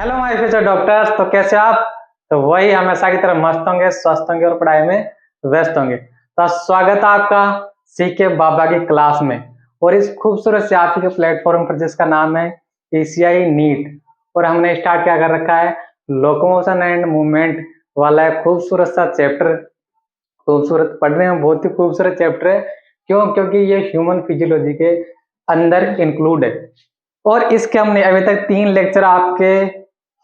Hello my future doctors. तो कैसे आप? तो वही हमेशा की तरह मस्त होंगे, स्वस्थ होंगे और पढ़ाई में व्यस्त होंगे। तो स्वागत है आपका सीके बाबा की क्लास में और इस खूबसूरत से आप ही के प्लेटफॉर्म पर जिसका नाम है एशियाई नीट। और हमने स्टार्ट क्या कर रखा है, लोकोमोशन एंड मूवमेंट वाला एक खूबसूरत सा चैप्टर। खूबसूरत पढ़ने में बहुत ही खूबसूरत चैप्टर है। क्यों? क्योंकि ये ह्यूमन फिजियोलॉजी के अंदर इंक्लूड है। और इसके हमने अभी तक 3 लेक्चर आपके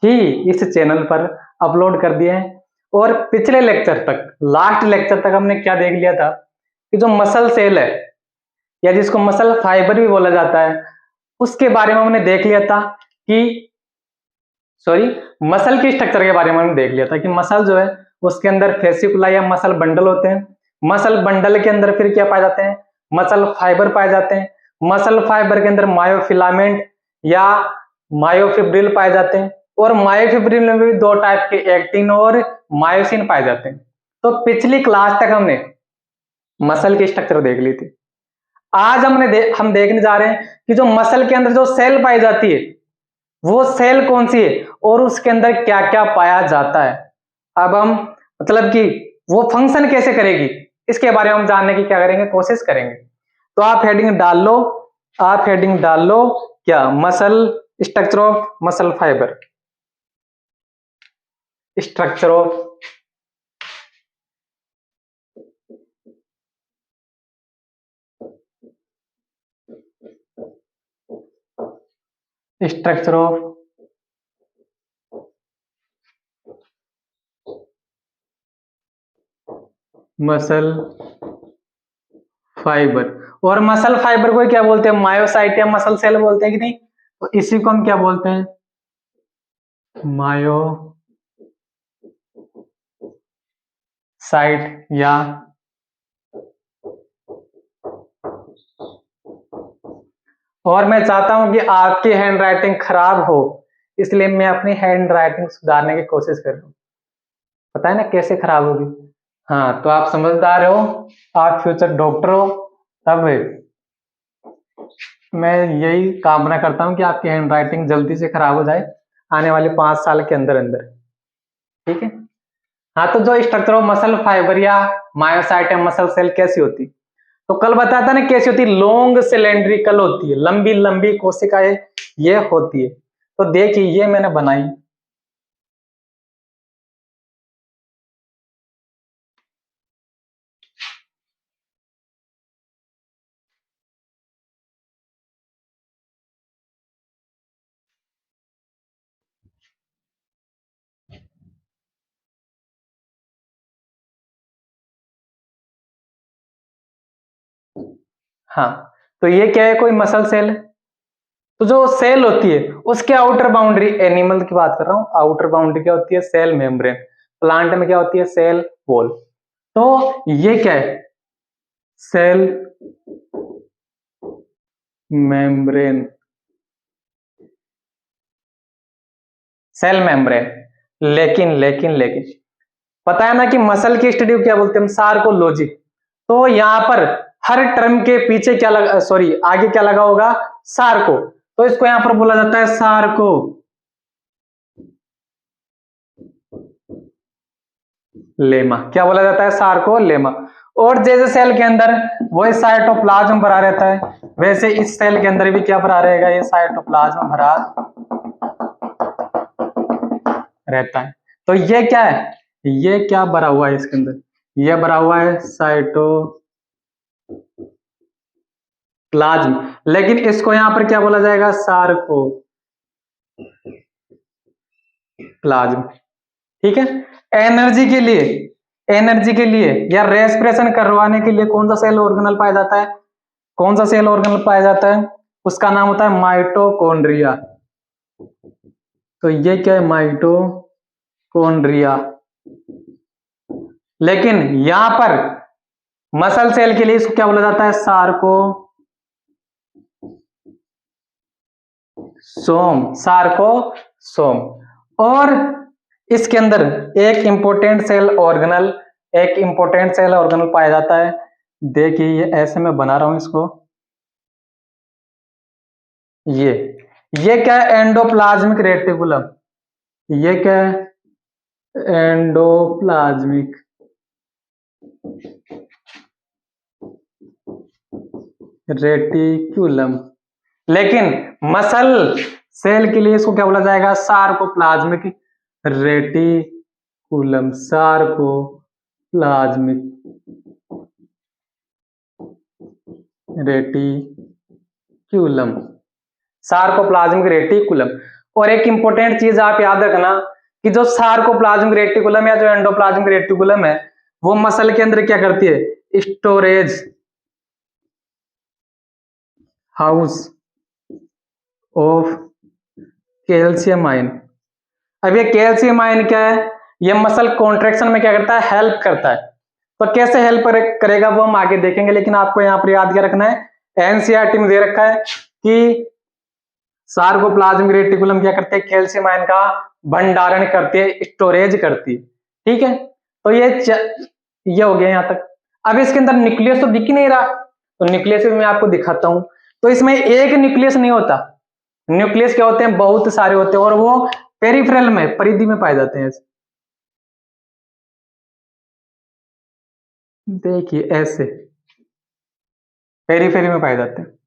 ही इस चैनल पर अपलोड कर दिए हैं। और पिछले लेक्चर तक, लास्ट लेक्चर तक हमने क्या देख लिया था कि जो मसल सेल है या जिसको मसल फाइबर भी बोला जाता है, उसके बारे में हमने देख लिया था कि मसल की स्ट्रक्चर के बारे में हमने देख लिया था कि मसल जो है उसके अंदर फेसिकुला या मसल बंडल होते हैं। मसल बंडल के अंदर फिर क्या पाए जाते हैं? मसल फाइबर पाए जाते हैं। मसल फाइबर के अंदर मायोफिलामेंट या मायोफिब्रिल पाए जाते हैं। और मायोफिब्रिल में भी 2 टाइप के, एक्टिन और मायोसिन पाए जाते हैं। तो पिछली क्लास तक हमने मसल की स्ट्रक्चर देख ली थी। आज हम देखने जा रहे हैं कि जो मसल के अंदर जो सेल पाई जाती है वो सेल कौन सी है और उसके अंदर क्या क्या पाया जाता है। अब हम मतलब कि वो फंक्शन कैसे करेगी इसके बारे में हम जानने की क्या करेंगे, कोशिश करेंगे। तो आप हेडिंग डाल लो, क्या muscle structure of muscle fibre, structure of structure of muscle fibre. और मसल फाइबर को क्या बोलते हैं? मायोसाइट या मसल सेल बोलते हैं कि नहीं? तो इसी को हम क्या बोलते हैं? मायोसाइट या और मैं चाहता हूं कि आपकी हैंड राइटिंग खराब हो, इसलिए मैं अपनी हैंड राइटिंग सुधारने की कोशिश कर रहा हूं। पता है ना कैसे खराब होगी? हाँ, तो आप समझदार हो, आप फ्यूचर डॉक्टर हो, तब मैं यही कामना करता हूं कि आपकी हैंड राइटिंग जल्दी से खराब हो जाए आने वाले 5 साल के अंदर अंदर। ठीक है। हाँ, तो जो स्ट्रक्चर ऑफ मसल फाइबर या मायोसाइट या मसल सेल कैसी होती, तो कल बताया था ना कैसी होती? लॉन्ग सिलेंड्रिकल होती है, लंबी लंबी कोशिकाएं ये होती है। तो देखिए ये मैंने बनाई। हाँ, तो ये क्या है? कोई मसल सेल है। तो जो सेल होती है उसके आउटर बाउंड्री, एनिमल की बात कर रहा हूं, आउटर बाउंड्री क्या होती है? Cell membrane. प्लांट में क्या होती है? Cell wall. तो ये क्या है? Cell membrane, cell membrane. लेकिन पता है ना कि मसल की स्टडी को क्या बोलते हैं? सार्कोलॉजी। तो यहां पर हर टर्म के पीछे क्या लगा, आगे क्या लगा होगा? सार्को। तो इसको यहां पर बोला जाता है सार्को लेमा। क्या बोला जाता है? Sarco lemma. और जैसे सेल के अंदर वही साइटोप्लाज्म भरा रहता है, वैसे इस सेल के अंदर भी क्या भरा रहेगा? ये साइटोप्लाज्म भरा रहता है। तो ये क्या है? ये क्या भरा हुआ है इसके अंदर? ये भरा हुआ है साइटोप्लाज्म। लेकिन इसको यहां पर क्या बोला जाएगा? सार्कोप्लाज्म। ठीक है। एनर्जी के लिए या रेस्पिरेशन करवाने के लिए कौन सा सेल ऑर्गेनल पाया जाता है? कौन सा सेल ऑर्गेनल पाया जाता है? उसका नाम होता है माइटोकॉन्ड्रिया। तो ये क्या है? माइटोकॉन्ड्रिया। लेकिन यहां पर मसल सेल के लिए इसको क्या बोला जाता है? सार्कोसोम। और इसके अंदर एक इंपॉर्टेंट सेल ऑर्गेनल पाया जाता है। देखिए ये ऐसे मैं बना रहा हूं इसको। ये क्या है? Endoplasmic reticulum. ये क्या है? Endoplasmic reticulum. लेकिन मसल सेल के लिए इसको क्या बोला जाएगा? Sarcoplasmic reticulum. Sarcoplasmic reticulum. Sarcoplasmic reticulum. और एक इंपॉर्टेंट चीज आप याद रखना कि जो सार्कोप्लाज्मिक रेटिकुलम या जो एंडोप्लाज्मिक रेटिकुलम है वो मसल के अंदर क्या करती है? Storage house of calcium ion. अब ये कैल्शियम आयन क्या है? ये मसल कॉन्ट्रेक्शन में क्या करता है? हेल्प करता है। तो कैसे हेल्प करेगा वो हम आगे देखेंगे, लेकिन आपको यहाँ पर याद क्या रखना है? एनसीईआरटी में दे रखा है कि सार्कोप्लाज्मिक रेटिकुलम क्या करते हैं? कैल्शियम आयन का भंडारण करती है, स्टोरेज करती है। ठीक है, तो ये हो गया यहां तक। अब इसके अंदर न्यूक्लियस तो दिख ही नहीं रहा, तो न्यूक्लियस भी मैं आपको दिखाता हूं। तो इसमें एक न्यूक्लियस नहीं होता, न्यूक्लियस क्या होते हैं? बहुत सारे होते हैं, और वो पेरिफेरल में, परिधि में पाए जाते हैं। देखिए ऐसे पेरिफेरी में पाए जाते हैं।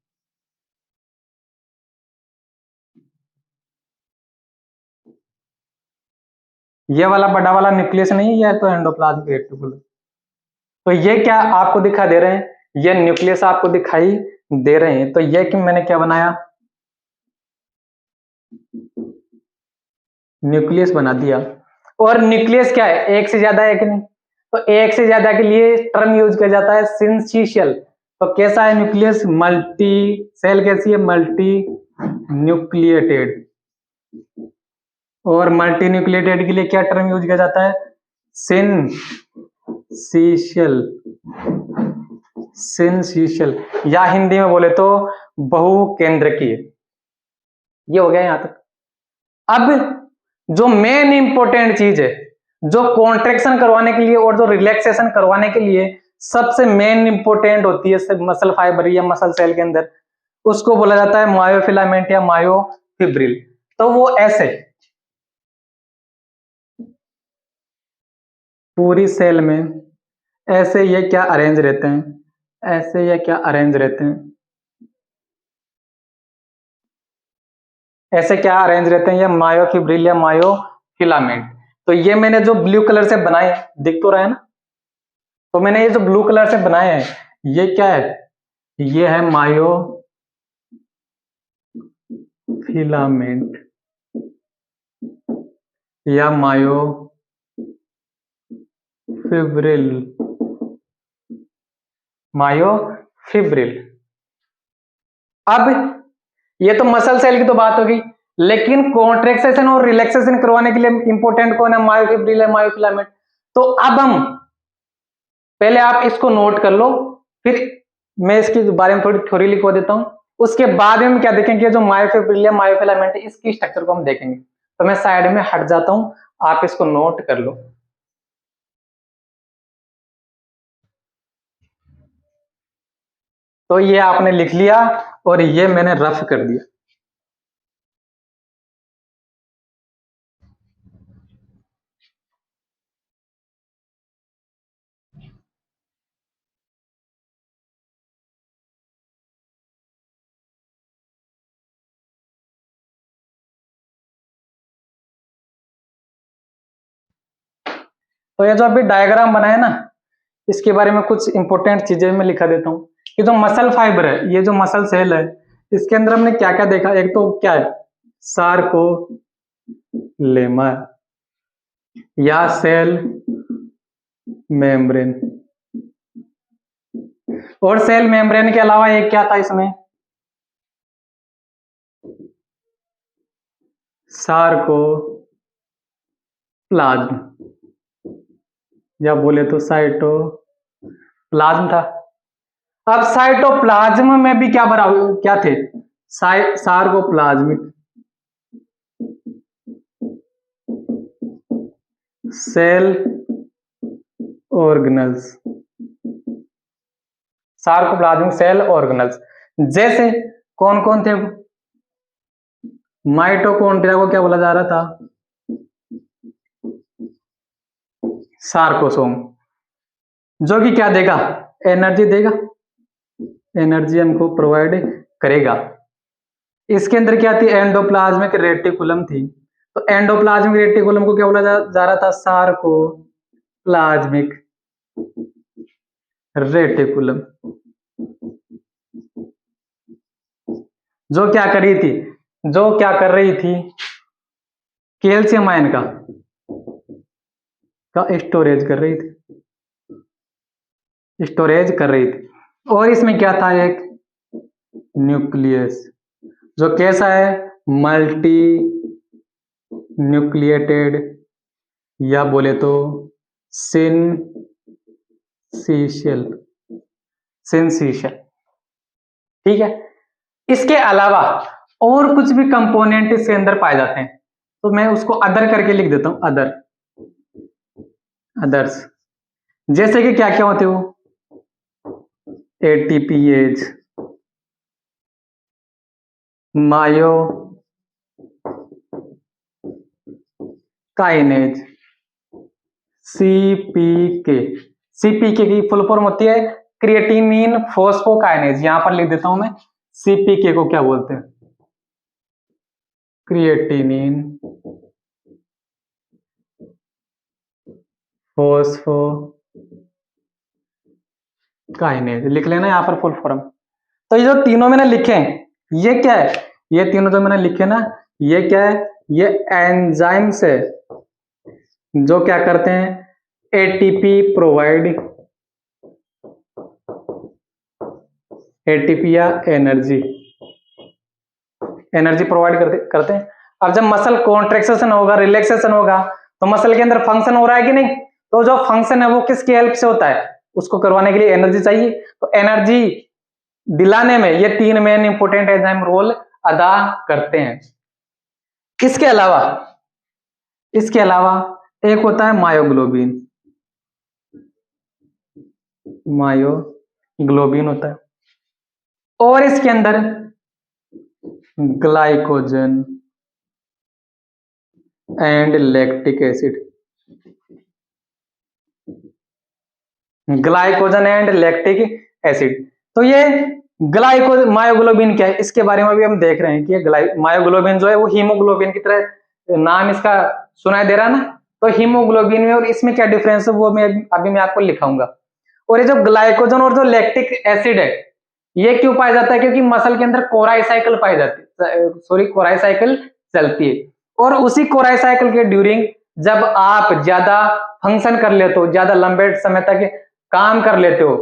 ये वाला बड़ा वाला न्यूक्लियस नहीं है, ये तो एंडोप्लाज्मिक रेटिकुलम। तो ये क्या आपको दिखा दे रहे हैं? ये न्यूक्लियस आपको दिखाई दे रहे हैं। तो ये कि मैंने क्या बनाया? न्यूक्लियस बना दिया। और न्यूक्लियस क्या है? एक से ज्यादा है कि नहीं? तो एक से ज्यादा के लिए टर्म यूज किया जाता है सिंथेसियल। तो कैसा है न्यूक्लियस? मल्टी सेल कैसी है? Multi nucleated. और मल्टी न्यूक्लिएटेड के लिए क्या टर्म यूज किया जाता है? सिंथेसियल। सिंथेसियल, या हिंदी में बोले तो बहुकेंद्रकीय। ये हो गया यहां तक। अब जो मेन इंपॉर्टेंट चीज है, जो कॉन्ट्रेक्शन करवाने के लिए और जो रिलैक्सेशन करवाने के लिए सबसे मेन इंपॉर्टेंट होती है मसल फाइबर या मसल सेल के अंदर, उसको बोला जाता है मायोफिलामेंट या मायोफिब्रिल। तो वो ऐसे पूरी सेल में ऐसे ये क्या अरेंज रहते हैं? ऐसे ये क्या अरेंज रहते हैं? ऐसे क्या अरेंज रहते हैं? ये मायोफिब्रिल या मायोफिलामेंट। तो ये मैंने जो ब्लू कलर से बनाए, दिख तो रहा है ना? तो मैंने ये जो ब्लू कलर से बनाए हैं, ये क्या है? ये है मायोफिलामेंट या मायोफिब्रिल। मायोफिब्रिल। अब ये तो मसल सेल की तो बात होगी, लेकिन कॉन्ट्रेक्शन और रिलैक्सेशन करवाने के लिए इंपॉर्टेंट कौन है? मायोफिब्रिल है, मायोफिलामेंट। तो अब हम पहले आप इसको नोट कर लो, फिर मैं इसके बारे में थोड़ी थ्योरी लिखवा देता हूं। उसके बाद में हम क्या देखेंगे? जो मायोफिब्रिल या मायोफिलामेंट है, इसकी स्ट्रक्चर को हम देखेंगे। तो मैं साइड में हट जाता हूं, आप इसको नोट कर लो। तो ये आपने लिख लिया और ये मैंने रफ कर दिया। तो ये जो अभी डायग्राम बनाया ना, इसके बारे में कुछ इंपॉर्टेंट चीजें मैं लिखा देता हूँ कि जो मसल फाइबर है, ये जो मसल सेल है, इसके अंदर हमने क्या क्या देखा? एक तो क्या है? सार्कोलेमा या सेल मेम्ब्रेन। और सेल मेम्ब्रेन के अलावा एक क्या था इसमें? सार्कोप्लाज्म, या बोले तो साइटोप्लाज्म था। अब साइटोप्लाज्म में भी क्या भरा क्या थे? Sarcoplasmic cell organelles. Sarcoplasmic cell organelles जैसे कौन कौन थे? माइटोकॉन्ड्रिया को क्या बोला जा रहा था? सार्कोसोम, जो कि क्या देगा, एनर्जी देगा, एनर्जी हमको प्रोवाइड करेगा। इसके अंदर क्या थी, एंडोप्लाज्मिक रेटिकुलम थी। तो एंडोप्लाज्मिक रेटिकुलम को क्या बोला जा रहा था, सार्कोप्लाज्मिक रेटिकुलम, जो क्या कर रही थी, जो क्या कर रही थी, कैल्शियम आयन का स्टोरेज कर रही थी, स्टोरेज कर रही थी। और इसमें क्या था, एक न्यूक्लियस, जो कैसा है, मल्टी न्यूक्लिएटेड, या बोले तो सिंसिशियल, सिंसिशियल, ठीक है। इसके अलावा और कुछ भी कंपोनेंट इसके अंदर पाए जाते हैं, तो मैं उसको अदर करके लिख देता हूं, अदर, अदर्स। जैसे कि क्या क्या होते हो, एटीपीएज, मायो काइनेज, सीपीके, सीपीके की फुल फॉर्म होती है क्रिएटिनिन फोस्फोकाइनेज, यहां पर लिख देता हूं मैं, सीपीके को क्या बोलते हैं, क्रिएटिनिन फोस्फोकाइनेज, लिख लेना यहां पर फुल फॉर्म। तो ये जो तीनों मैंने लिखे हैं, ये क्या है, ये तीनों जो मैंने लिखे ना, ये क्या है, ये एंजाइम्स है, जो क्या करते हैं, एटीपी प्रोवाइड, एटीपी या एनर्जी, एनर्जी प्रोवाइड करते हैं। अब जब मसल कॉन्ट्रैक्शन होगा, रिलैक्सेशन होगा, तो मसल के अंदर फंक्शन हो रहा है कि नहीं, तो जो फंक्शन है वो किसकी हेल्प से होता है, उसको करवाने के लिए एनर्जी चाहिए। तो एनर्जी दिलाने में ये तीन मेन इंपोर्टेंट एंजाइम रोल अदा करते हैं। इसके अलावा एक होता है मायोग्लोबिन, मायोग्लोबिन होता है, और इसके अंदर glycogen and lactic acid, glycogen and lactic acid. तो ये मायोग्लोबिन क्या है, इसके बारे में भी हम देख रहे हैं कि मायोग्लोबिन जो है वो हीमोग्लोबिन की तरह, नाम इसका सुनाई दे रहा है ना, तो हीमोग्लोबिन में और इसमें क्या डिफरेंस है वो मैं आपको लिखाऊंगा। और ये जो ग्लाइकोजन और जो लैक्टिक एसिड है, ये क्यों पाया जाता है, क्योंकि मसल के अंदर कोराई साइकिल पाई जाती है, सॉरी कोराई साइकिल चलती है, और उसी कोराई साइकिल के ड्यूरिंग जब आप ज्यादा फंक्शन कर लेते हो, ज्यादा लंबे समय तक काम कर लेते हो,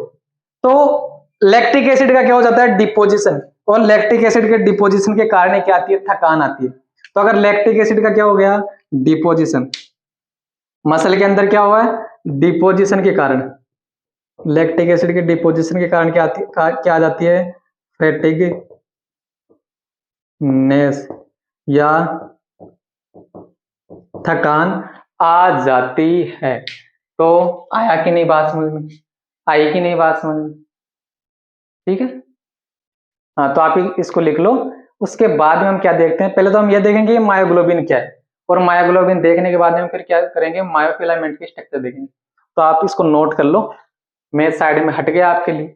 तो लैक्टिक एसिड का क्या हो जाता है, डिपोजिशन, और लैक्टिक एसिड के डिपोजिशन के कारण क्या आती है, थकान आती है। तो अगर लैक्टिक एसिड का क्या हो गया, डिपोजिशन, मसल के अंदर क्या हुआ है, डिपोजिशन के कारण, लैक्टिक एसिड के डिपोजिशन के कारण क्या आ जाती है, फैटिगनेस या थकान आ जाती है। तो आया कि नहीं बात समझ में, आई कि नहीं बात समझ में, ठीक है। हाँ, तो आप इसको लिख लो। उसके बाद में हम क्या देखते हैं, पहले तो हम ये देखेंगे मायोग्लोबिन क्या है, और मायोग्लोबिन देखने के बाद में हम फिर क्या करेंगे, मायोफिलामेंट की स्ट्रक्चर देखेंगे। तो आप इसको नोट कर लो, मैं साइड में हट गया आपके लिए।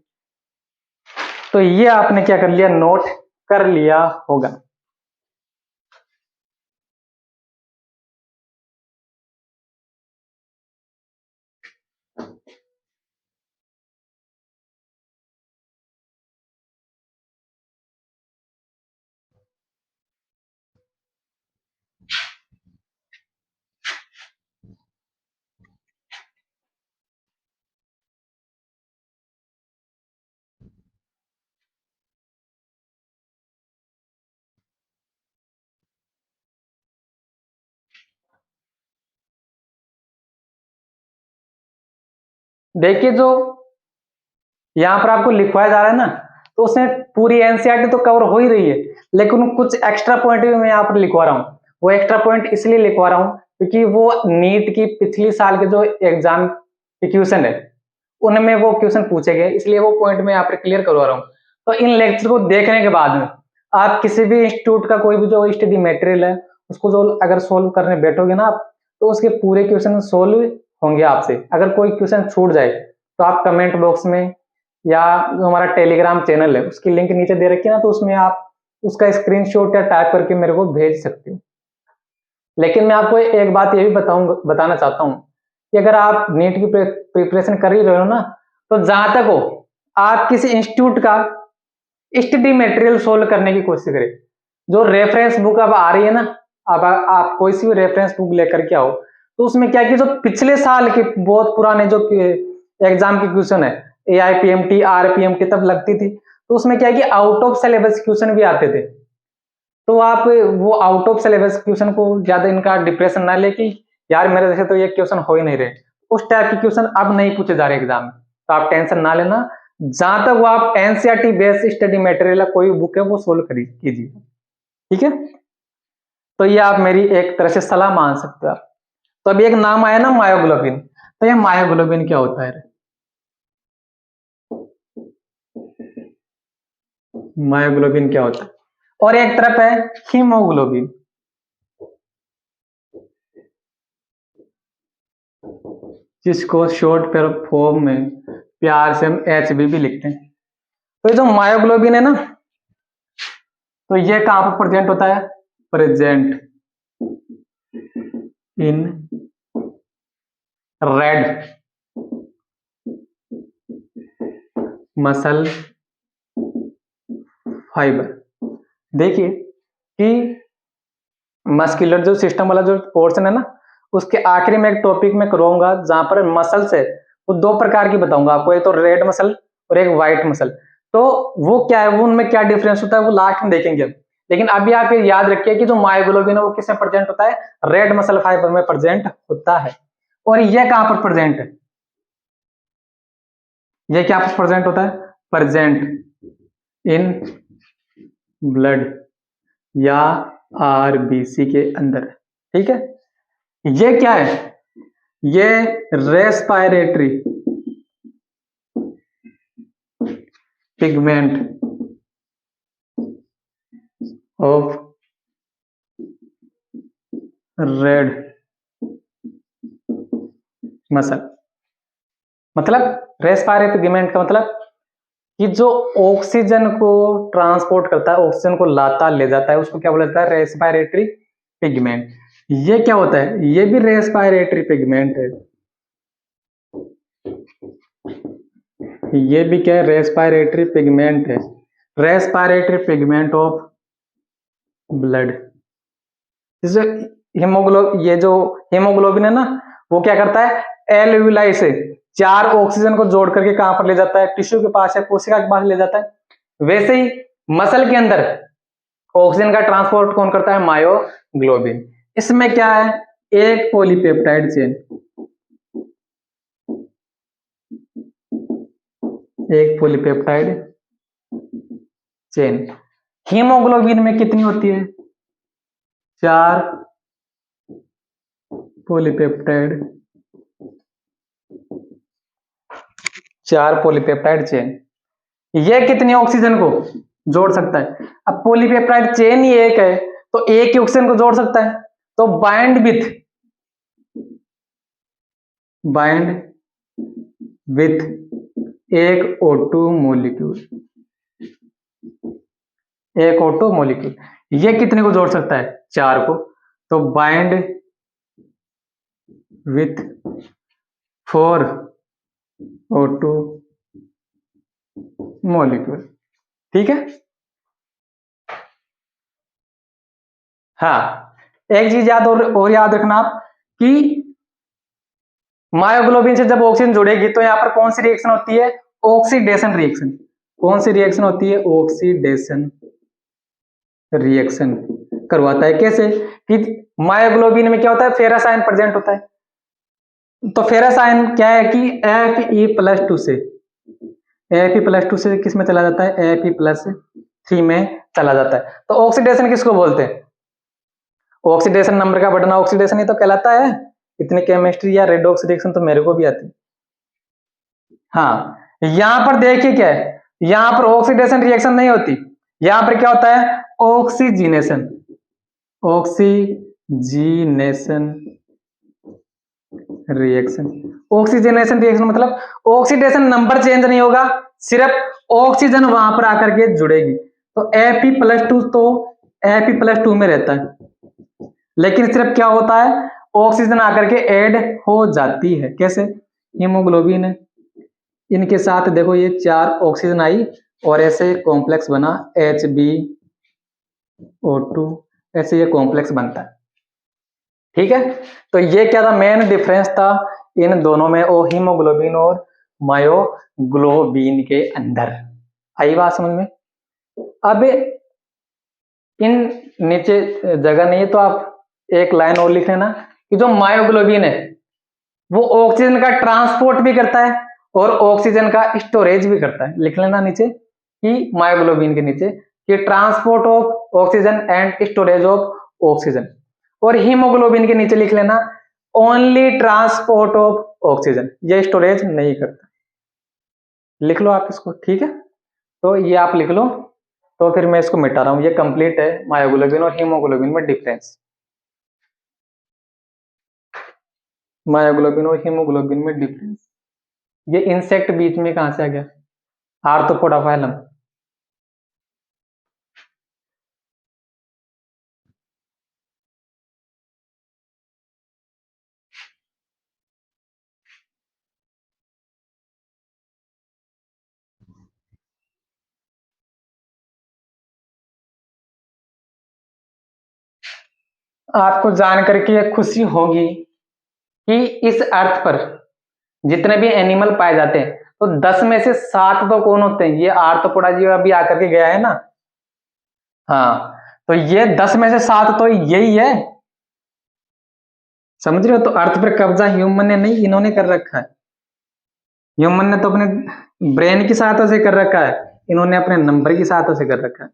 तो ये आपने क्या कर लिया, नोट कर लिया होगा। देखिए, जो यहाँ पर आपको लिखवाया जा रहा है ना, तो उसमें पूरी एनसीईआरटी तो कवर हो ही रही है, लेकिन कुछ एक्स्ट्रा पॉइंट भी मैं यहाँ पर लिखवा रहा हूँ। वो एक्स्ट्रा पॉइंट इसलिए लिखवा रहा हूँ क्योंकि वो नीट की पिछली साल के जो एग्जाम के क्वेश्चन है, उनमें वो क्वेश्चन पूछे गए, इसलिए वो पॉइंट मैं यहाँ पर क्लियर करवा रहा हूँ। तो इन लेक्चर को देखने के बाद में आप किसी भी इंस्टीट्यूट का कोई भी जो स्टडी मटेरियल है, उसको जो अगर सोल्व करने बैठोगे ना आप, तो उसके पूरे क्वेश्चन सोल्व होंगे आपसे। अगर कोई क्वेश्चन छूट जाए तो आप कमेंट बॉक्स में या जो हमारा टेलीग्राम चैनल है उसकी लिंक नीचे दे रखी है ना, तो उसमें आप उसका स्क्रीनशॉट या टाइप करके मेरे को भेज सकते हो। लेकिन मैं आपको एक बात ये भी बताना चाहता हूँ कि अगर आप नीट की प्रिपरेशन कर ही रहे हो ना, तो जहां तक हो आप किसी इंस्टीट्यूट का स्टडी मटेरियल सोल्व करने की कोशिश करें। जो रेफरेंस बुक अब आ रही है ना, अब आप कोई सी भी रेफरेंस बुक लेकर के आओ, तो उसमें क्या कि जो पिछले साल के बहुत पुराने जो एग्जाम की क्वेश्चन है, AIPMT RPMT तब लगती थी, तो उसमें क्या है कि आउट ऑफ सिलेबस क्वेश्चन भी आते थे। तो आप वो आउट ऑफ सिलेबस क्वेश्चन को ज्यादा इनका डिप्रेशन ना ले कि यार मेरे जैसे तो ये क्वेश्चन हो ही नहीं रहे, उस टाइप के क्वेश्चन अब नहीं पूछे जा रहे एग्जाम में, तो आप टेंशन ना लेना। जहां तक वो आप एनसीईआरटी बेस्ड स्टडी मटेरियल कोई बुक है वो सोल्व कीजिए, ठीक है। तो ये आप मेरी एक तरह से सलाह मान सकते हो आप। तो अभी एक नाम आया ना मायोग्लोबिन, तो ये मायोग्लोबिन क्या होता है? मायोग्लोबिन क्या होता है? और एक तरफ है हीमोग्लोबिन, जिसको शॉर्ट फॉर्म में प्यार से हम HB भी लिखते हैं। तो ये जो मायोग्लोबिन है ना, तो ये कहां पर प्रेजेंट होता है? Present in red muscle fibre. देखिए कि मस्कुलर जो सिस्टम वाला जो पोर्शन है ना, उसके आखिरी में एक टॉपिक में करूंगा जहां पर मसल्स है, वो दो प्रकार की बताऊंगा आपको, एक तो रेड मसल और एक व्हाइट मसल। तो वो क्या है, वो उनमें क्या डिफरेंस होता है वो लास्ट में देखेंगे हम। लेकिन अभी आप ये याद रखिए कि जो मायोग्लोबिन है वो किसमें प्रेजेंट होता है? रेड मसल फाइबर में प्रेजेंट होता है। और ये कहां पर प्रेजेंट है? ये क्या प्रेजेंट होता है? प्रेजेंट इन ब्लड या RBC के अंदर, ठीक है। ये क्या है? ये respiratory pigment of red muscle. मतलब रेस्पायरेटरी पिगमेंट का मतलब कि जो ऑक्सीजन को ट्रांसपोर्ट करता है, ऑक्सीजन को लाता ले जाता है, उसको क्या बोला जाता है? Respiratory pigment. ये क्या होता है? ये भी रेस्पायरेटरी पिगमेंट है। ये भी क्या है? रेस्पायरेटरी पिगमेंट है। Respiratory pigment of blood. जैसे ये जो हीमोग्लोबिन है ना, वो क्या करता है? एल्विलाई से 4 ऑक्सीजन को जोड़ करके कहां पर ले जाता है? टिश्यू के पास या कोशिका के पास ले जाता है। वैसे ही मसल के अंदर ऑक्सीजन का ट्रांसपोर्ट कौन करता है? मायोग्लोबिन। इसमें क्या है? एक पॉलीपेप्टाइड चेन, एक पॉलीपेप्टाइड चेन। हीमोग्लोबिन में कितनी होती है? 4 पॉलीपेप्टाइड, 4 पॉलीपेप्टाइड चेन। ये कितनी ऑक्सीजन को जोड़ सकता है? अब पॉलीपेप्टाइड चेन ही एक है तो एक ही ऑक्सीजन को जोड़ सकता है। तो बाइंड विथ एक O2 मॉलिक्यूल, एक O2 मॉलिक्यूल। ये कितने को जोड़ सकता है? 4 को। तो बाइंड विथ 4 O2 मॉलिक्यूल, ठीक है। हाँ, एक चीज और याद रखना आप कि मायोग्लोबिन से जब ऑक्सीजन जुड़ेगी तो यहाँ पर कौन सी रिएक्शन होती है? Oxidation reaction. कौन सी रिएक्शन होती है? ऑक्सीडेशन रिएक्शन करवाता है। कैसे? कि मायोग्लोबिन में क्या होता है? फेरस आयन प्रेजेंट होता है। तो फेरस आयन क्या है कि Fe+2 से, Fe+2 से किस में चला जाता है? Fe+3 में चला जाता है। तो ऑक्सीडेशन किसको बोलते हैं? ऑक्सीडेशन नंबर का बढ़ना ऑक्सीडेशन ही तो कहलाता है। इतनी केमिस्ट्री या रेडॉक्स रिएक्शन तो मेरे को भी आती है। हाँ, यहां पर देखिए क्या है, यहां पर ऑक्सीडेशन रिएक्शन नहीं होती, यहां पर क्या होता है? ऑक्सीजीनेशन, ऑक्सीजीनेशन रिएक्शन। ऑक्सीजनेशन रिएक्शन मतलब ऑक्सीडेशन नंबर चेंज नहीं होगा, सिर्फ ऑक्सीजन वहां पर आकर के जुड़ेगी। तो Fe+2 तो Fe+2 में रहता है, लेकिन सिर्फ क्या होता है, ऑक्सीजन आकर के ऐड हो जाती है। कैसे? हीमोग्लोबिन है, इनके साथ देखो ये 4 ऑक्सीजन आई और ऐसे कॉम्प्लेक्स बना HbO2, ऐसे ये कॉम्प्लेक्स बनता है। ठीक है, तो ये क्या था, मेन डिफरेंस था इन दोनों में, ओ हीमोग्लोबिन और मायोग्लोबिन के अंदर। आई बात समझ में? अब इन नीचे जगह नहीं है तो आप एक लाइन और लिख लेना कि जो मायोग्लोबिन है वो ऑक्सीजन का ट्रांसपोर्ट भी करता है और ऑक्सीजन का स्टोरेज भी करता है। लिख लेना नीचे कि मायोग्लोबिन के नीचे कि transport of oxygen and storage of oxygen, और हीमोग्लोबिन के नीचे लिख लेना ओनली ट्रांसपोर्ट ऑफ ऑक्सीजन, ये स्टोरेज नहीं करता। लिख लो आप इसको, ठीक है, तो ये आप लिख लो। तो फिर मैं इसको मिटा रहा हूं, ये कंप्लीट है मायोग्लोबिन और हीमोग्लोबिन में डिफरेंस। मायोग्लोबिन और हीमोग्लोबिन में डिफरेंस, ये इंसेक्ट बीच में कहां से आ गया, आर्थ्रोपोडा फाइलम। आपको जान करके खुशी होगी कि इस अर्थ पर जितने भी एनिमल पाए जाते हैं तो 10 में से 7 तो कौन होते हैं, ये आर्थ्रोपोडा जी अभी आकर के गया है ना। हाँ, तो ये 10 में से 7 तो यही है, समझ रहे हो? तो अर्थ पर कब्जा ह्यूमन ने नहीं, इन्होंने कर रखा है। ह्यूमन ने तो अपने ब्रेन की सहायता से कर रखा है, इन्होंने अपने नंबर की सहायता से कर रखा है।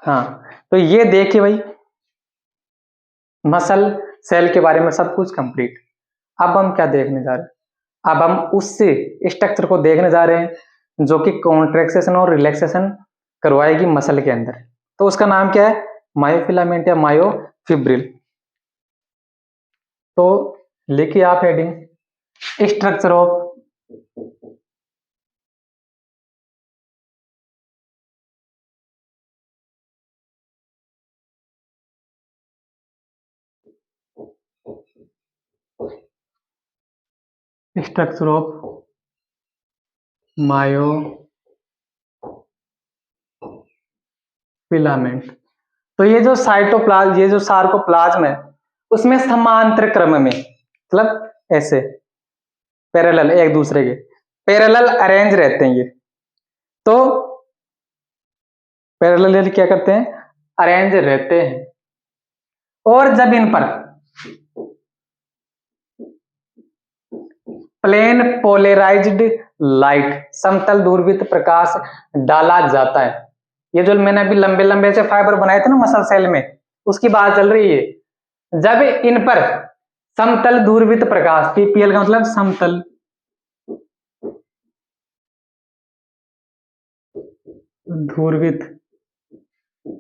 हाँ, तो ये देखिए भाई, मसल सेल के बारे में सब कुछ कंप्लीट। अब हम क्या देखने जा रहे हैं, अब हम उस स्ट्रक्चर को देखने जा रहे हैं जो कि कॉन्ट्रैक्शन और रिलैक्सेशन करवाएगी मसल के अंदर। तो उसका नाम क्या है, मायोफिलामेंट या मायोफिब्रिल। तो लिखिए आप heading structure of structure of myofilament. तो ये जो साइटोप्लाज्म, ये जो सार्कोप्लाज्म है उसमें समांतर क्रम में, मतलब ऐसे पैरेलल, एक दूसरे के पैरेलल अरेंज रहते हैं ये। तो पैरेलल क्या करते हैं, अरेंज रहते हैं, और जब इन पर प्लेन पोलराइज्ड लाइट, समतल दूरबीत प्रकाश डाला जाता है, ये जो मैंने अभी लंबे लंबे से फाइबर बनाए थे ना मसल सेल में, उसकी बात चल रही है। जब इन पर समतल दूरबीत प्रकाश, पीपीएल का मतलब समतल दूरबीत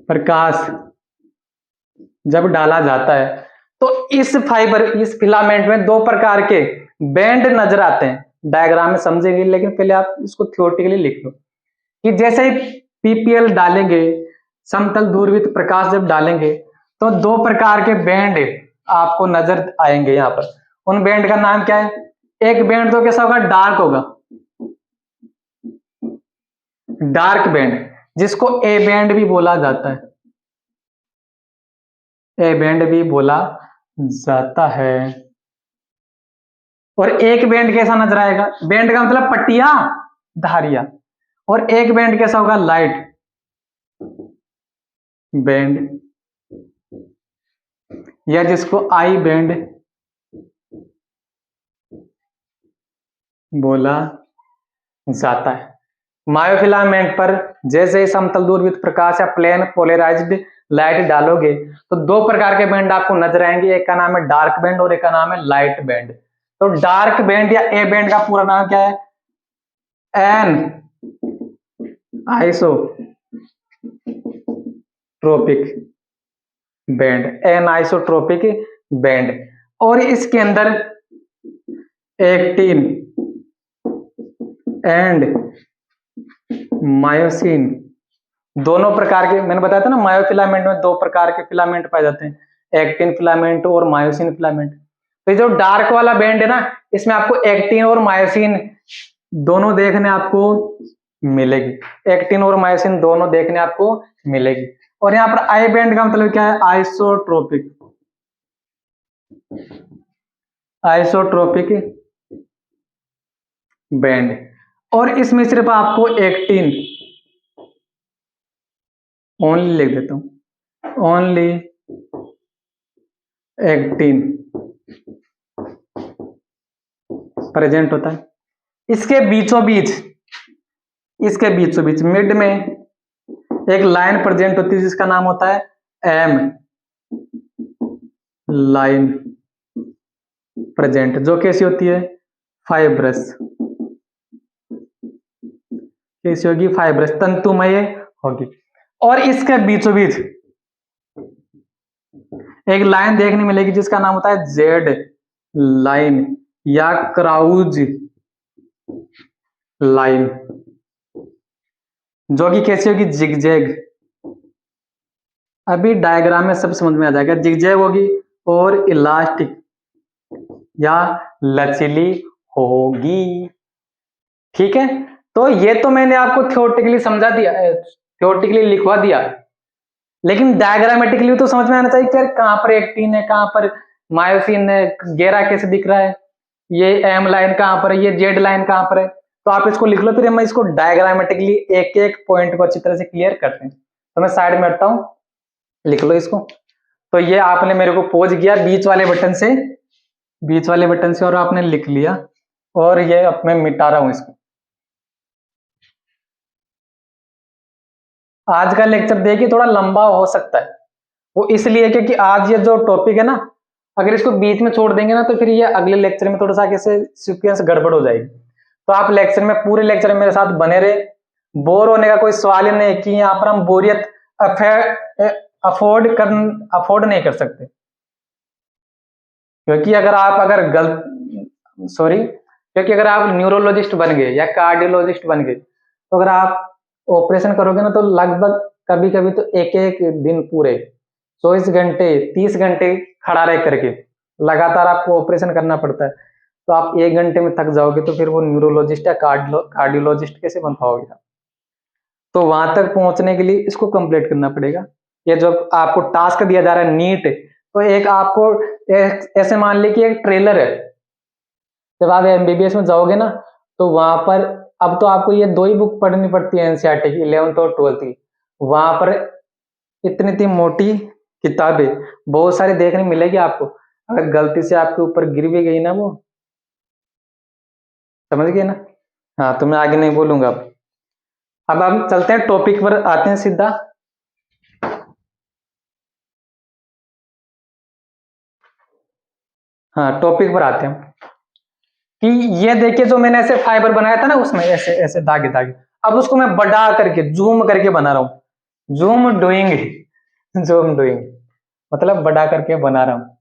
प्रकाश जब डाला जाता है तो इस फाइबर, इस फिलामेंट में 2 प्रकार के बैंड नजर आते हैं। डायग्राम में समझेंगे, लेकिन पहले आप इसको थ्योरेटिकली लिख लो कि जैसे ही पीपीएल डालेंगे, समतल दूरबीत प्रकाश जब डालेंगे तो 2 प्रकार के बैंड आपको नजर आएंगे यहाँ पर। उन बैंड का नाम क्या है, एक बैंड तो कैसा होगा, डार्क होगा, डार्क बैंड, जिसको ए बैंड भी बोला जाता है, ए बैंड भी बोला जाता है। और एक बैंड कैसा नजर आएगा, बैंड का मतलब पट्टियां, धारियां, और एक बैंड कैसा होगा, लाइट बैंड, या जिसको आई बैंड बोला जाता है। मायोफिलामेंट पर जैसे ही समतल दूरबीत प्रकाश या प्लेन पोलराइज्ड लाइट डालोगे तो 2 प्रकार के बैंड आपको नजर आएंगे, एक का नाम है डार्क बैंड और एक का नाम है लाइट बैंड। तो डार्क बैंड या ए बैंड का पूरा नाम क्या है, anisotropic band, anisotropic band, और इसके अंदर एक्टिन एंड मायोसिन दोनों प्रकार के, मैंने बताया था ना मायोफिलामेंट में दो प्रकार के फिलामेंट पाए जाते हैं, एक्टिन फिलामेंट और मायोसिन फिलामेंट। तो ये जो डार्क वाला बैंड है ना, इसमें आपको एक्टिन और मायोसिन दोनों देखने आपको मिलेगी, एक्टिन और मायोसिन दोनों देखने आपको मिलेगी। और यहाँ पर आई बैंड का मतलब क्या है, आइसोट्रोपिक, आइसोट्रोपिक बैंड। और इसमें सिर्फ आपको एक्टिन ओनली लिख देता हूं, ओनली एक्टिन प्रेजेंट होता है। इसके बीचों बीच, इसके बीचों बीच मिड में एक लाइन प्रेजेंट होती है जिसका नाम होता है एम लाइन प्रेजेंट, जो कैसी होती है, फाइब्रस, कैसी होगी, फाइब्रस, तंतुमय होगी। और इसके बीचों बीच एक लाइन देखने मिलेगी जिसका नाम होता है जेड लाइन या क्राउज लाइन, जो कि कैसी होगी, जिगजैग। अभी डायग्राम में सब समझ में आ जाएगा, जिगजैग होगी और इलास्टिक या लचीली होगी। ठीक है, तो ये तो मैंने आपको थ्योरेटिकली समझा दिया, थ्योरेटिकली लिखवा दिया, लेकिन डायग्रामेटिकली तो समझ में आना चाहिए कि कहां पर एक्टिन है, कहां पर मायोसिन है, घेरा कैसे दिख रहा है, ये एम लाइन कहां पर है, ये जेड लाइन कहां पर है। तो आप इसको लिख लो, फिर मैं इसको डायग्रामेटिकली एक एक पॉइंट को अच्छी तरह से क्लियर करते हैं। तो मैं साइड में हटता हूं, लिख लो इसको। तो ये आपने मेरे को पॉज किया बीच वाले बटन से, बीच वाले बटन से, और आपने लिख लिया, और ये अब मैं मिटा रहा हूं इसको। आज का लेक्चर देखिए थोड़ा लंबा हो सकता है, वो इसलिए क्योंकि आज ये जो टॉपिक है ना, अगर इसको बीच में छोड़ देंगे ना तो फिर ये अगले लेक्चर में थोड़ा सा कैसे सीक्वेंस गड़बड़ हो जाएगी। तो आप लेक्चर में, पूरे लेक्चर में मेरे साथ बने रहे, बोर होने का कोई सवाल ही नहीं कि यहाँ पर हम बोरियत अफोर्ड नहीं कर सकते। क्योंकि अगर आप न्यूरोलॉजिस्ट बन गए या कार्डियोलॉजिस्ट बन गए, तो अगर आप ऑपरेशन करोगे ना, तो लगभग कभी कभी तो एक एक दिन पूरे 24 घंटे 30 घंटे खड़ा रह करके लगातार आपको ऑपरेशन करना पड़ता है। तो आप 1 घंटे में थक जाओगे, तो फिर वो न्यूरोलॉजिस्ट या कार्डियोलॉजिस्ट कैसे बन पाओगे। तो वहां तक पहुंचने के लिए इसको कंप्लीट करना पड़ेगा। ये जब आपको टास्क दिया जा रहा है नीट, तो एक आपको ऐसे मान ली कि एक ट्रेलर है, जब आप एमबीबीएस में जाओगे ना, तो वहां पर अब तो आपको ये दो ही बुक पढ़नी पड़ती है एनसीईआरटी की, 11th और 12th की। वहां पर इतनी इतनी मोटी किताबें बहुत सारी देखने मिलेगी आपको, अगर गलती से आपके ऊपर गिर भी गई ना, वो समझ गए ना। हाँ, तो मैं आगे नहीं बोलूंगा। अब हम चलते हैं टॉपिक पर, आते हैं सीधा। हाँ, टॉपिक पर आते हैं कि ये देखिए जो मैंने ऐसे फाइबर बनाया था ना, उसमें ऐसे ऐसे धागे धागे, अब उसको मैं बढ़ा करके जूम करके बना रहा हूँ, जूम डूइंग, जूम डूइंग मतलब बढ़ा करके बना रहा हूँ।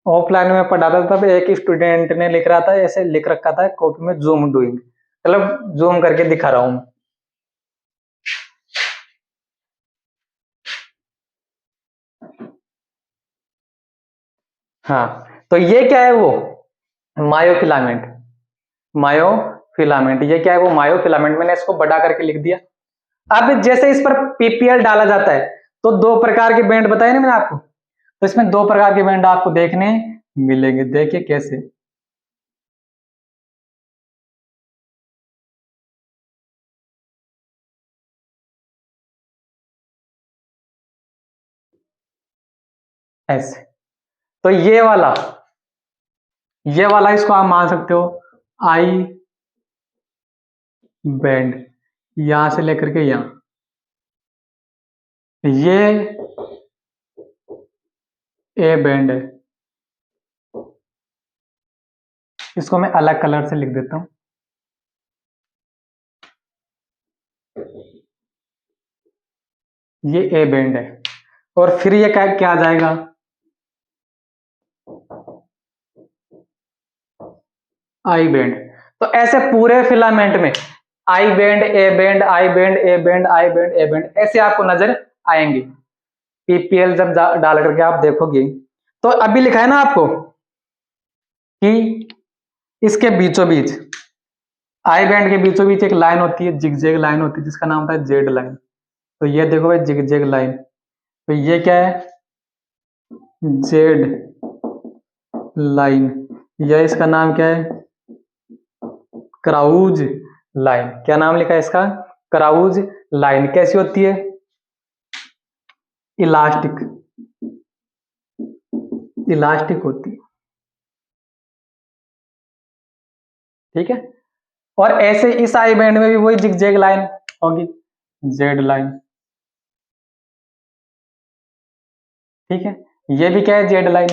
ऑफलाइन में पढ़ाता था, तब एक स्टूडेंट ने लिख रहा था, ऐसे लिख रखा था कॉपी में, जूम डूइंग, मतलब जूम करके दिखा रहा हूँ। हाँ, तो ये क्या है, वो मायोफिलामेंट, मायोफिलामेंट, ये क्या है, वो मायोफिलामेंट, मैंने इसको बड़ा करके लिख दिया। अब जैसे इस पर पीपीएल डाला जाता है, तो दो प्रकार के बैंड बताए ना मैंने आपको, तो इसमें दो प्रकार के बैंड आपको देखने मिलेंगे। देखिए कैसे, ऐसे। तो ये वाला इसको आप मान सकते हो आई बैंड, यहां से लेकर के यहां, ये ए बैंड है। इसको मैं अलग कलर से लिख देता हूं, ये ए बैंड है। और फिर ये क्या क्या आ जाएगा, आई बैंड। तो ऐसे पूरे फिलामेंट में I band, A band, I band, A band, I band, A band, ऐसे आपको नजर आएंगे। पीपीएल जब डाल करके आप देखोगे तो अभी लिखा है ना आपको कि इसके बीचों बीच, आई बैंड के बीचों बीच एक लाइन होती है, जिगजैग लाइन होती है, जिसका नाम होता है जेड लाइन। तो ये देखो भाई जिगजैग लाइन, तो ये क्या है, जेड लाइन, या इसका नाम क्या है, क्राउज लाइन। क्या नाम लिखा है इसका, क्राउज लाइन। कैसी होती है, इलास्टिक, इलास्टिक होती है, ठीक है। और ऐसे इस आई बैंड में भी वही जिगजैग लाइन होगी, जेड लाइन, ठीक है। ये भी क्या है, जेड लाइन।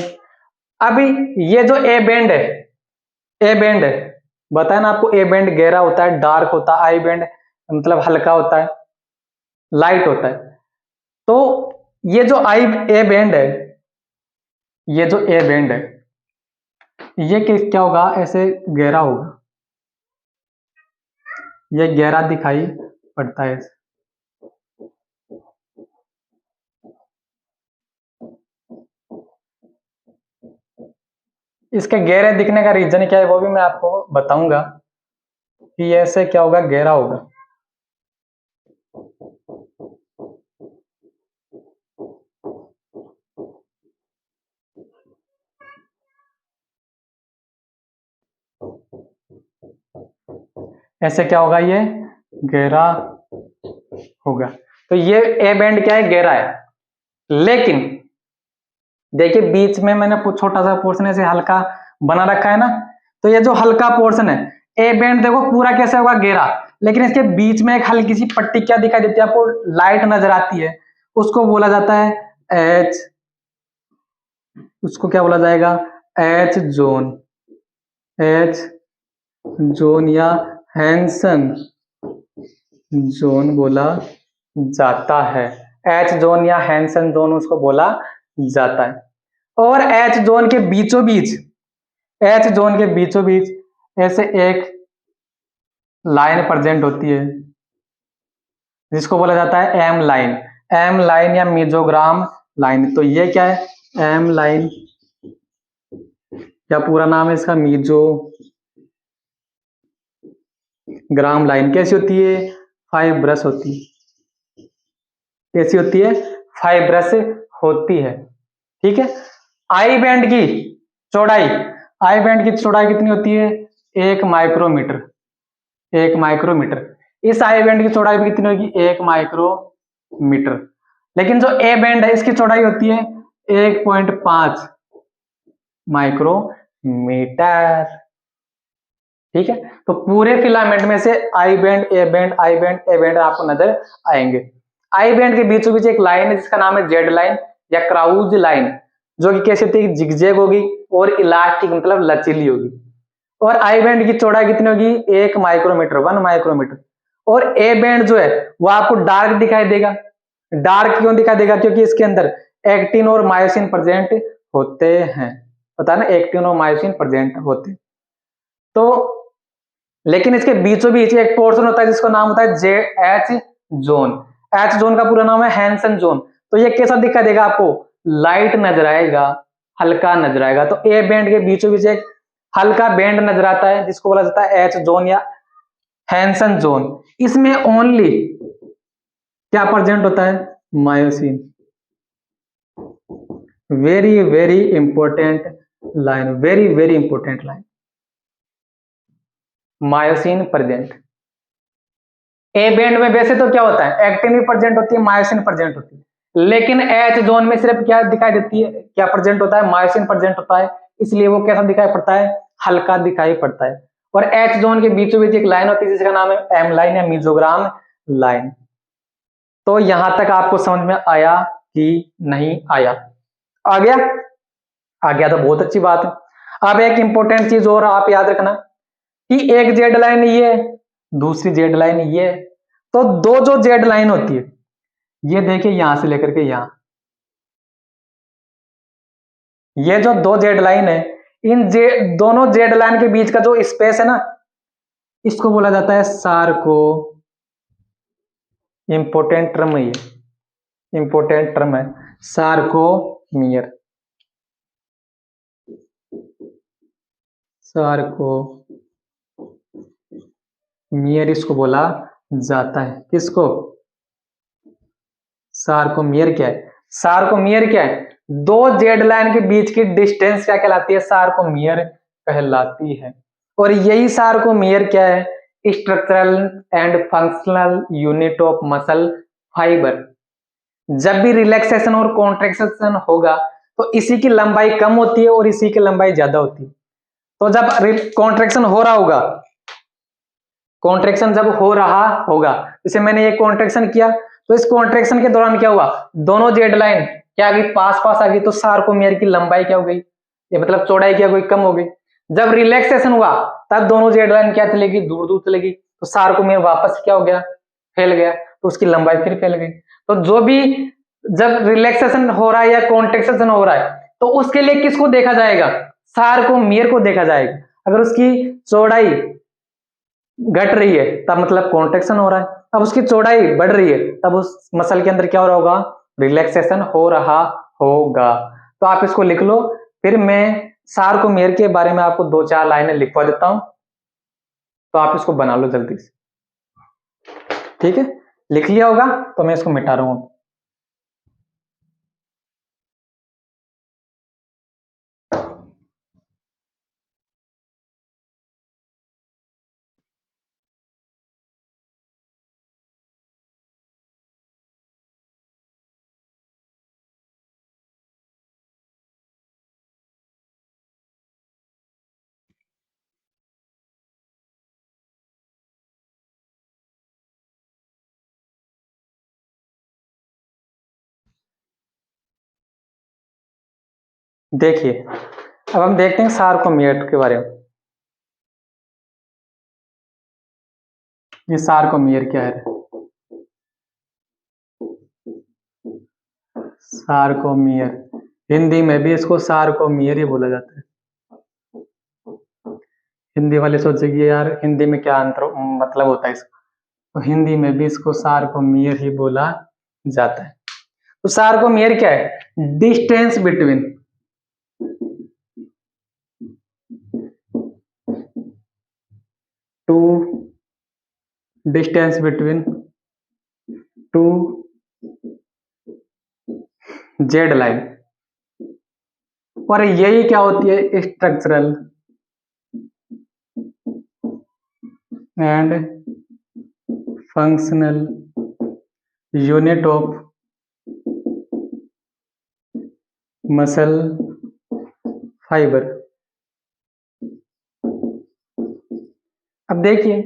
अभी ये जो ए बैंड है, ए बैंड है, बताया ना आपको, ए बैंड गहरा होता है, डार्क होता है, आई बैंड मतलब हल्का होता है, लाइट होता है। तो ये जो आई ए बैंड है, ये जो ए बैंड है, ये क्या होगा, ऐसे गहरा होगा, ये गहरा दिखाई पड़ता है। इसके गहरे दिखने का रीजन क्या है वो भी मैं आपको बताऊंगा कि ऐसे क्या होगा, गहरा होगा। ऐसे क्या होगा, ये गहरा होगा। तो ये ए बैंड क्या है, गहरा है। लेकिन देखिए बीच में मैंने छोटा सा पोर्शन ऐसे हल्का बना रखा है ना, तो ये जो हल्का पोर्शन है, ए बैंड देखो पूरा कैसे होगा, गहरा, लेकिन इसके बीच में एक हल्की सी पट्टी क्या दिखाई देती है आपको, लाइट नजर आती है, उसको बोला जाता है एच, उसको क्या बोला जाएगा, एच जोन, एच जोन या हैंसन जोन बोला जाता है। एच जोन या हैंसन जोन उसको बोला जाता है। और एच जोन के बीचों बीच, एच जोन के बीचों बीच ऐसे एक लाइन प्रेजेंट होती है, जिसको बोला जाता है एम लाइन, एम लाइन या मीजोग्राम लाइन। तो ये क्या है, एम लाइन, क्या पूरा नाम है इसका, मीजोग्राम लाइन। कैसी होती है, फाइब्रस होती है। कैसी होती है, फाइब्रस होती है, ठीक है। आई बैंड की चौड़ाई, आई बैंड की चौड़ाई कितनी होती है, 1 माइक्रोमीटर, 1 माइक्रोमीटर। इस आई बैंड की चौड़ाई भी कितनी होगी, 1 माइक्रोमीटर। लेकिन जो ए बैंड है इसकी चौड़ाई होती है 1.5 माइक्रोमीटर, ठीक है। तो पूरे फिलामेंट में से I band, A band, I band, A band आपको नजर आएंगे। आई बैंड के बीचों बीच एक लाइन है जिसका नाम है जेड लाइन या क्राउज लाइन, जो कि कैसे होती है, जिगजैग होगी और इलास्टिक मतलब लचीली होगी। और आई बैंड की चौड़ाई कितनी होगी, 1 माइक्रोमीटर, 1 माइक्रोमीटर। और ए बैंड जो है वो आपको डार्क दिखाई देगा। डार्क क्यों दिखाई देगा, क्योंकि इसके अंदर एक्टिन और मायोसिन प्रेजेंट होते हैं, पता है ना, एक्टिन और मायोसिन प्रेजेंट होते हैं। तो लेकिन इसके बीचों बीच एक पोर्शन होता है जिसका नाम होता है जे एच जोन। एच जोन का पूरा नाम है हैंसन जोन। तो ये कैसा दिखाई देगा आपको, लाइट नजर आएगा, हल्का नजर आएगा। तो ए बैंड के बीचों बीच एक हल्का बैंड नजर आता है जिसको बोला जाता है एच जोन या हैंसन जोन। इसमें ओनली क्या प्रेजेंट होता है, myosin. Very very important line, very very important line, myosin present. A band में वैसे तो क्या होता है, एक्टिन भी प्रेजेंट होती है, मायोसिन प्रेजेंट होती है, लेकिन एच जोन में सिर्फ क्या दिखाई देती है, क्या प्रेजेंट होता है, मायोसिन प्रेजेंट होता है। इसलिए वो कैसा दिखाई पड़ता है, हल्का दिखाई पड़ता है। और एच जोन के बीचों बीच एक लाइन होती है जिसका नाम है एम लाइन या मीजोग्राम लाइन। तो यहां तक आपको समझ में आया कि नहीं आया, आ गया, आ गया तो बहुत अच्छी बात है। अब एक इंपॉर्टेंट चीज और आप याद रखना कि एक जेड लाइन ये है, दूसरी जेड लाइन ये है। तो दो जो जेड लाइन होती है, ये देखिए यहां से लेकर के यहां, ये जो दो जेड लाइन है, इन दोनों जेड लाइन के बीच का जो स्पेस है ना, इसको बोला जाता है सार्को। इंपोर्टेंट टर्म है ये, इंपोर्टेंट टर्म है सार्कोमियर। सार्कोमियर इसको बोला जाता है। किसको? सार्कोमियर क्या है? सार्कोमियर क्या है? दो जेड लाइन के बीच की डिस्टेंस क्या कहलाती है? सार्कोमियर कहलाती है। और यही सार्कोमियर क्या है? Structural and functional unit of muscle fibre. जब भी रिलैक्सेशन और कॉन्ट्रैक्शन होगा तो इसी की लंबाई कम होती है और इसी की लंबाई ज्यादा होती है। तो जब कॉन्ट्रैक्शन हो रहा होगा, कॉन्ट्रैक्शन जब हो रहा होगा, जैसे मैंने ये कॉन्ट्रैक्शन किया, तो इस कॉन्ट्रैक्शन के दौरान क्या हुआ? दोनों जेड लाइन क्या आ गई? पास पास आ गई। तो सार्कोमियर की लंबाई क्या हो गई? ये मतलब चौड़ाई क्या हो गई? कम हो गई। जब रिलैक्सेशन हुआ तब दोनों जेड लाइन क्या चलेगी? दूर दूर चलेगी। तो सार्कोमियर वापस क्या हो गया? फैल गया। तो उसकी लंबाई फिर फैल गई। तो जो भी जब रिलैक्सेशन हो रहा है या कॉन्ट्रैक्शन हो रहा है तो उसके लिए किसको देखा जाएगा? सार्कोमियर को देखा जाएगा। अगर उसकी चौड़ाई घट रही है तब मतलब कॉन्ट्रैक्शन हो रहा है, अब उसकी चौड़ाई बढ़ रही है तब उस मसल के अंदर क्या हो रहा होगा? रिलैक्सेशन हो रहा होगा। तो आप इसको लिख लो, फिर मैं सार्कोमियर के बारे में आपको 2-4 लाइनें लिखवा देता हूं, तो आप इसको बना लो जल्दी से। ठीक है, लिख लिया होगा तो मैं इसको मिटा रहा हूं। देखिए, अब हम देखते हैं सार्कोमियर के बारे में। ये सार्कोमियर क्या है? सार्कोमियर, हिंदी में भी इसको सार्कोमियर ही बोला जाता है। हिंदी वाले सोचेंगे यार हिंदी में क्या अंतर मतलब होता है इसका, तो हिंदी में भी इसको सार्कोमियर ही बोला जाता है। तो सार्कोमियर क्या है? Distance between two, distance between two Z line. और यही क्या होती है? Structural and functional unit of muscle fibre. अब देखिए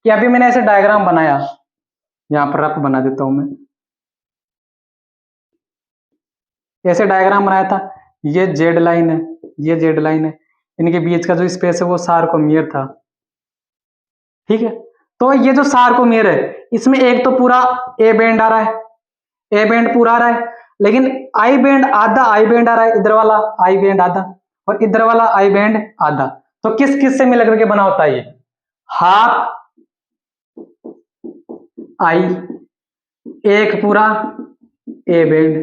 कि अभी मैंने ऐसे डायग्राम बनाया, यहां पर रफ बना देता हूं मैं। ऐसे डायग्राम बनाया था, ये जेड लाइन है, ये जेड लाइन है, इनके बीच का जो स्पेस है वो सार्कोमियर था। ठीक है, तो ये जो सार्कोमियर है इसमें एक तो पूरा ए बैंड आ रहा है, ए बैंड पूरा आ रहा है, लेकिन आई बैंड आधा आई बैंड आ रहा है, इधर वाला आई बैंड आधा और इधर वाला आई बैंड आधा। तो किस किस से मिलकर के बना होता है ये? हाफ आई, एक पूरा ए बैंड,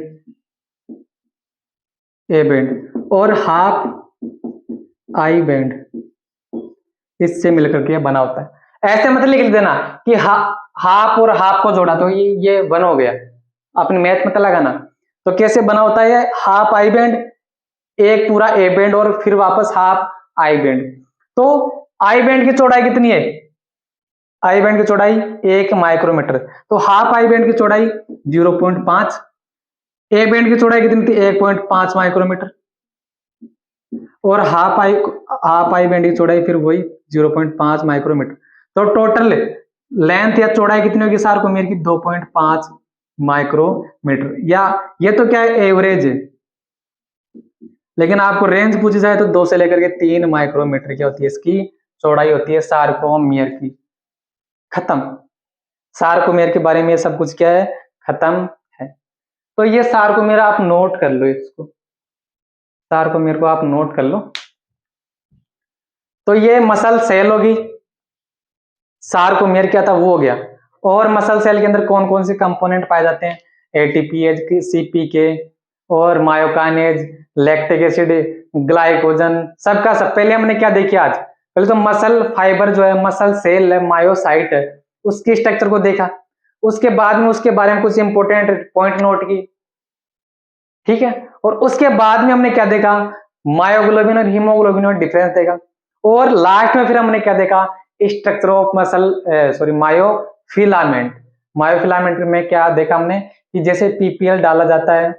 ए बैंड और हाफ आई बैंड, इससे मिलकर के बना होता है। ऐसे मतलब लिख देना कि हाफ और हाफ को जोड़ा तो ये वन हो गया। अपने मैथ में लगाना तो कैसे बना होता है? हाफ आई बैंड, एक पूरा ए बैंड और फिर वापस हाफ आई बैंड। तो आई बैंड की चौड़ाई कितनी है? आई बैंड की चौड़ाई 1 माइक्रोमीटर। तो हाफ आई बैंड की चौड़ाई 0.5, ए बैंड की चौड़ाई कितनी थी? 1.5 माइक्रोमीटर और हाफ आई बैंड की चौड़ाई फिर वही 0.5 माइक्रोमीटर। तो टोटल लेंथ या चौड़ाई कितनी होगी सार्कोमियर की? 2.5 माइक्रोमीटर। या ये तो क्या है? एवरेज है, लेकिन आपको रेंज पूछी जाए तो 2 से लेकर के 3 माइक्रोमीटर क्या होती है? इसकी चौड़ाई होती है सार्कोमियर की। खत्म। सार्कोमियर के बारे में ये सब कुछ क्या है? खत्म है। तो ये सार्कोमियर आप नोट कर लो, इसको सार्कोमियर को आप नोट कर लो। तो ये मसल सेल होगी, सारकोमियर क्या था वो हो गया। और मसल सेल के अंदर कौन कौन से कंपोनेंट पाए जाते हैं, एटीपीएज, सीपीके और मायोकाइनेज, लैक्टिक एसिड, ग्लाइकोजन, सबका सब। पहले हमने क्या देखी आज, पहले तो मसल फाइबर जो है, मसल सेल है, मायोसाइट है, उसकी स्ट्रक्चर को देखा। उसके बाद में उसके बारे में कुछ इंपोर्टेंट पॉइंट नोट की, ठीक है। और उसके बाद में हमने क्या देखा, मायोग्लोबिन और हीमोग्लोबिन में डिफरेंस देखा। और लास्ट में फिर हमने क्या देखा, structure of muscle sorry myofilament. Myofilament में क्या देखा हमने कि जैसे पीपीएल डाला जाता है,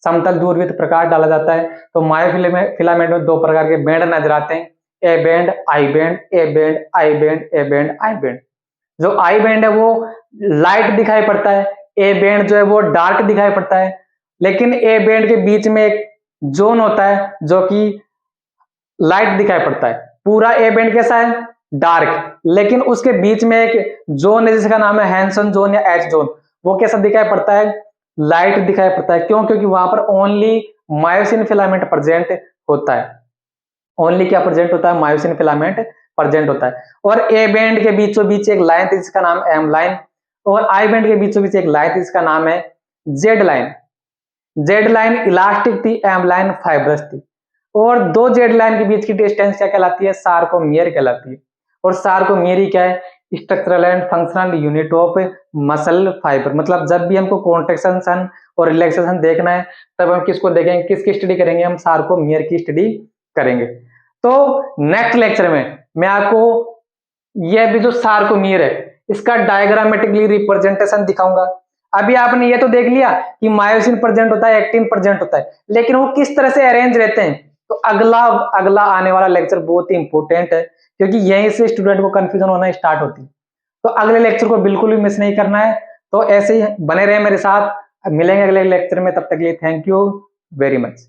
समतल दूरवृत्त प्रकाश डाला जाता है, तो मायोफिलामेंट में दो प्रकार के बैंड नजर आते हैं, A band, I band, A band, I band, A band, I band. जो आई बैंड है वो लाइट दिखाई पड़ता है, ए बैंड जो है वो डार्क दिखाई पड़ता है। लेकिन ए बैंड के बीच में एक जोन होता है जो कि लाइट दिखाई पड़ता है। पूरा ए बैंड कैसा है, डार्क, लेकिन उसके बीच में एक जोन है जिसका नाम है हैंसन जोन या एच जोन, वो कैसा दिखाई पड़ता है, लाइट दिखाई पड़ता है। क्यों, क्योंकि वहां पर ओनली मायोसिन फिलामेंट प्रेजेंट होता है। ओनली क्या प्रेजेंट होता है, मायोसिन फिलामेंट प्रेजेंट होता है। और ए बैंड के बीचों बीच एक लाइन थी जिसका नाम एम लाइन, और आई बैंड के बीचों बीच एक लाइन थी जिसका नाम है Z line. Z line elastic थी, एम लाइन फाइब्रस थी। और दो जेड लाइन के बीच की डिस्टेंस क्या कहलाती है, सारकोमियर कहलाती है। और सारकोमियर क्या है, structural and functional unit of muscle fibre. मतलब जब भी हमको कॉन्ट्रैक्शन और रिलैक्सेशन देखना है तब हम किसको देखेंगे, किसकी स्टडी करेंगे, हम सारकोमियर की स्टडी करेंगे। तो नेक्स्ट लेक्चर में मैं आपको यह भी जो सारकोमियर है इसका डायग्रामेटिकली रिप्रेजेंटेशन दिखाऊंगा। अभी आपने ये तो देख लिया कि मायोसिन प्रेजेंट होता है, एक्टिन प्रेजेंट होता है, लेकिन वो किस तरह से अरेंज रहते हैं। तो अगला अगला आने वाला लेक्चर बहुत ही इंपॉर्टेंट है, क्योंकि यहीं से स्टूडेंट को कंफ्यूजन होना स्टार्ट होती है। तो अगले लेक्चर को बिल्कुल भी मिस नहीं करना है। तो ऐसे ही बने रहे मेरे साथ, मिलेंगे अगले लेक्चर में, तब तक के लिए थैंक यू वेरी मच।